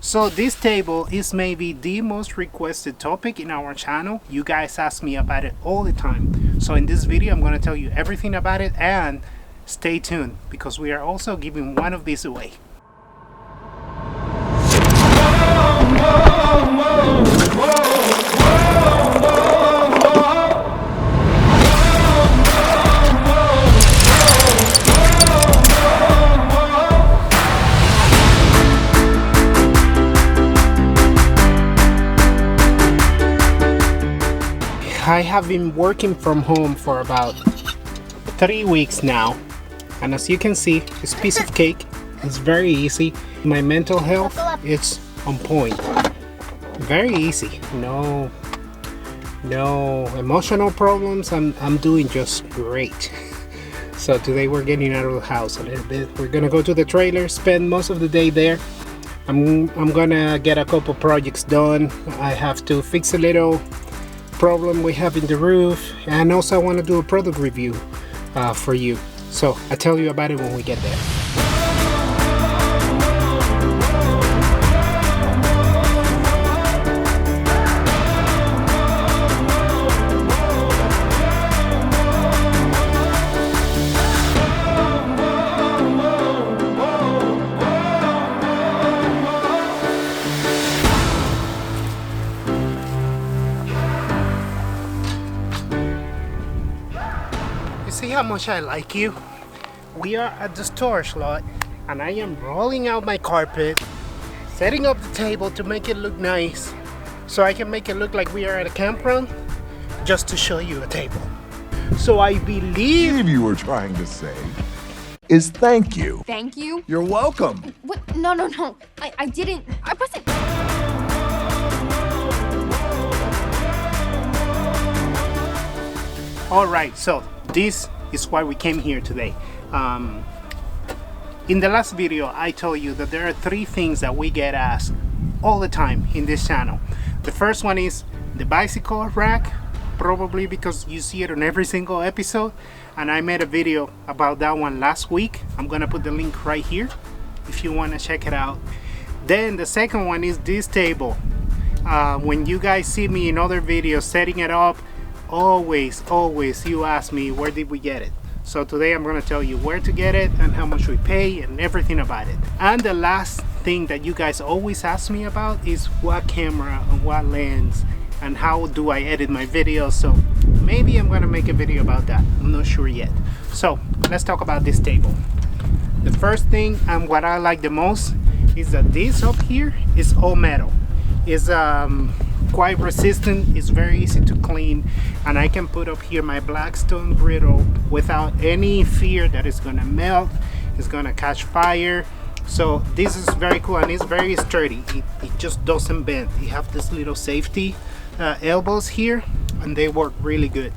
So this table is maybe the most requested topic in our channel. You guys ask me about it all the time. So in this video, I'm going to tell you everything about it, and stay tuned because we are also giving one of these away. I have been working from home for about 3 weeks now, and as you can see, this piece of cake is very easy. My mental health, it's on point. Very easy. No emotional problems. I'm doing just great. So today we're getting out of the house a little bit. We're gonna go to the trailer, spend most of the day there. I'm gonna get a couple projects done. I have to fix a little problem we have in the roof, and also I want to do a product review for you. So I'll tell you about it when we get there. See how much I like you? We are at the storage lot, and I am rolling out my carpet, setting up the table to make it look nice, so I can make it look like we are at a campground, just to show you a table. So I believe you were trying to say is thank you. Thank you? You're welcome. What? No. I didn't. I wasn't. Alright, so this is why we came here today. In the last video, I told you that there are 3 things that we get asked all the time in this channel. The first one is the bicycle rack, probably because you see it on every single episode, and I made a video about that one last week. I'm gonna put the link right here if you want to check it out. Then the second one is this table. When you guys see me in other videos setting it up, always you ask me where did we get it. So today I'm going to tell you where to get it and how much we pay and everything about it. And the last thing that you guys always ask me about is what camera and what lens and how do I edit my videos. So maybe I'm going to make a video about that. I'm not sure yet. So let's talk about this table. The first thing and what I like the most is that this up here is all metal. It's quite resistant, it's very easy to clean, and I can put up here my Blackstone griddle without any fear that it's gonna melt, it's gonna catch fire. So this is very cool, and it's very sturdy. It just doesn't bend. You have this little safety elbows here, and they work really good.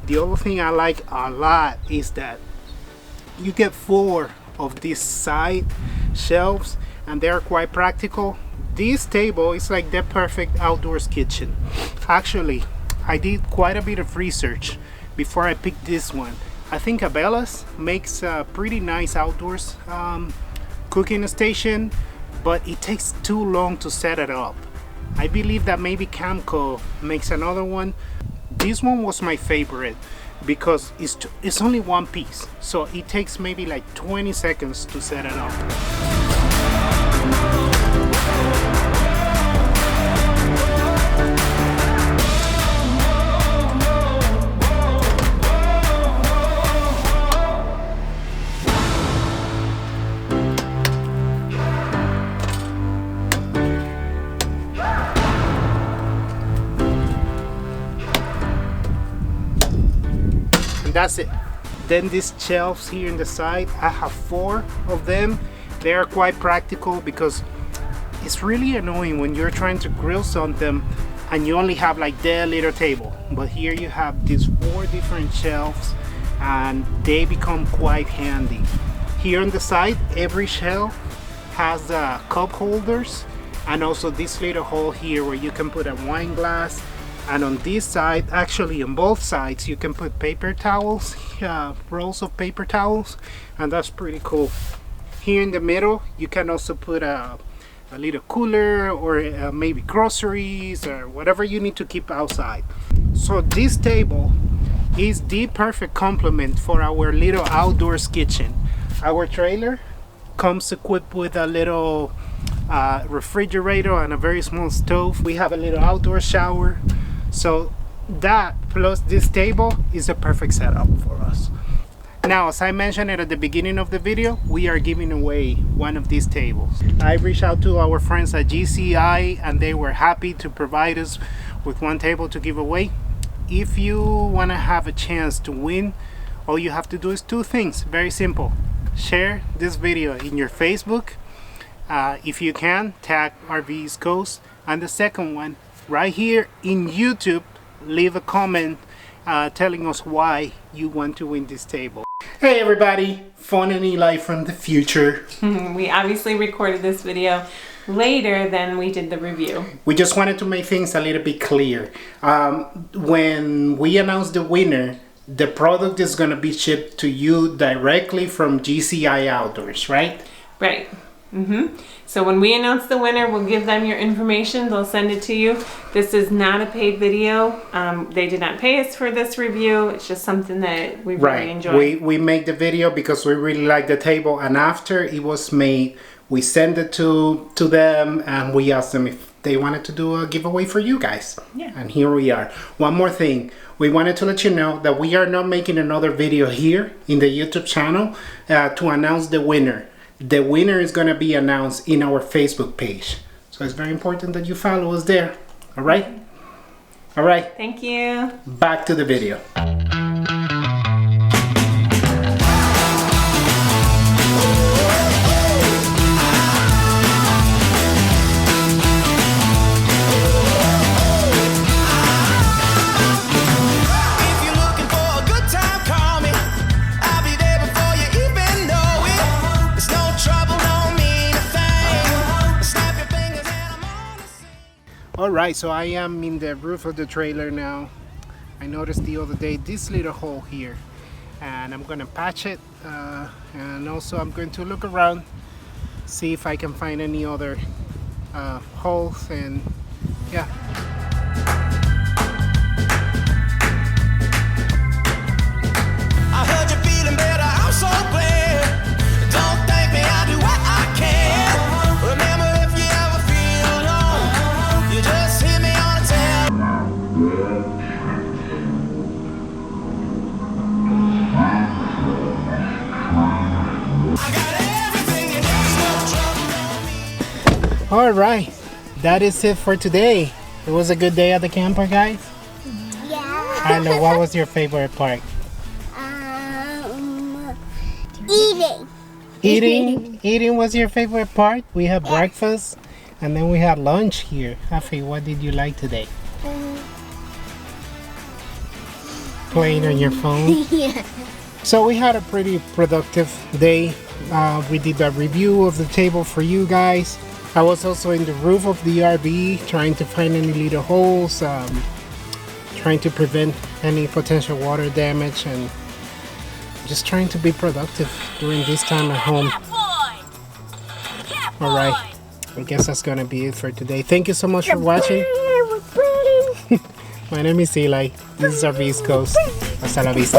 The other thing I like a lot is that you get 4 of these side shelves, and they're quite practical. This table is like the perfect outdoors kitchen. Actually, I did quite a bit of research before I picked this one. I think Cabela's makes a pretty nice outdoors cooking station, but it takes too long to set it up. I believe that maybe Camco makes another one. This one was my favorite because it's only one piece, so it takes maybe like 20 seconds to set it up. That's it. Then these shelves here in the side, I have 4 of them. They are quite practical because it's really annoying when you're trying to grill something and you only have like that little table, but here you have these 4 different shelves and they become quite handy. Here on the side, every shelf has cup holders, and also this little hole here where you can put a wine glass. And on this side, actually on both sides, you can put paper towels, rolls of paper towels, and that's pretty cool. Here in the middle, you can also put a a little cooler, or maybe groceries or whatever you need to keep outside. So this table is the perfect complement for our little outdoors kitchen. Our trailer comes equipped with a little refrigerator and a very small stove. We have a little outdoor shower. So that plus this table is a perfect setup for us. Now, as I mentioned at the beginning of the video, we are giving away one of these tables. I reached out to our friends at GCI and they were happy to provide us with one table to give away. If you want to have a chance to win, all you have to do is two things. Very simple. Share this video in your Facebook. If you can, tag RV East Coast. And the second one, right here in YouTube, leave a comment telling us why you want to win this table. Hey everybody, Fawn and Eli from the future. We obviously recorded this video later than we did the review. We just wanted to make things a little bit clear. When we announce the winner, the product is going to be shipped to you directly from GCI Outdoors, right? Right. So when we announce the winner, we'll give them your information. They'll send it to you. This is not a paid video. They did not pay us for this review. It's just something that we really enjoy. We make the video because we really like the table, and after it was made, we send it to them and we asked them if they wanted to do a giveaway for you guys. Yeah. And here we are. One more thing. We wanted to let you know that we are not making another video here in the YouTube channel to announce the winner. The winner is going to be announced in our Facebook page. So it's very important that you follow us there. All right? All right. Thank you. Back to the video. Alright, so I am in the roof of the trailer now. I noticed the other day this little hole here, and I'm gonna patch it, and also I'm going to look around, see if I can find any other holes, and yeah. I heard you feeling better, I'm so glad. Don't thank me, I'll do what I can. Remember, if you ever feel alone, you just hit me on the tab. I got everything you need, no trouble on me. Alright, that is it for today. It was a good day at the camper, guys? Yeah. I know, what was your favorite part? Eating. Eating was your favorite part? We had breakfast and then we had lunch here. Hafi, what did you like today? Playing on your phone? Yeah. So we had a pretty productive day. We did a review of the table for you guys. I was also in the roof of the RV trying to find any little holes, trying to prevent any potential water damage, and just trying to be productive during this time at home. Alright, I guess that's gonna be it for today. Thank you so much for watching. My name is Eli. This is our East Coast. Hasta la vista.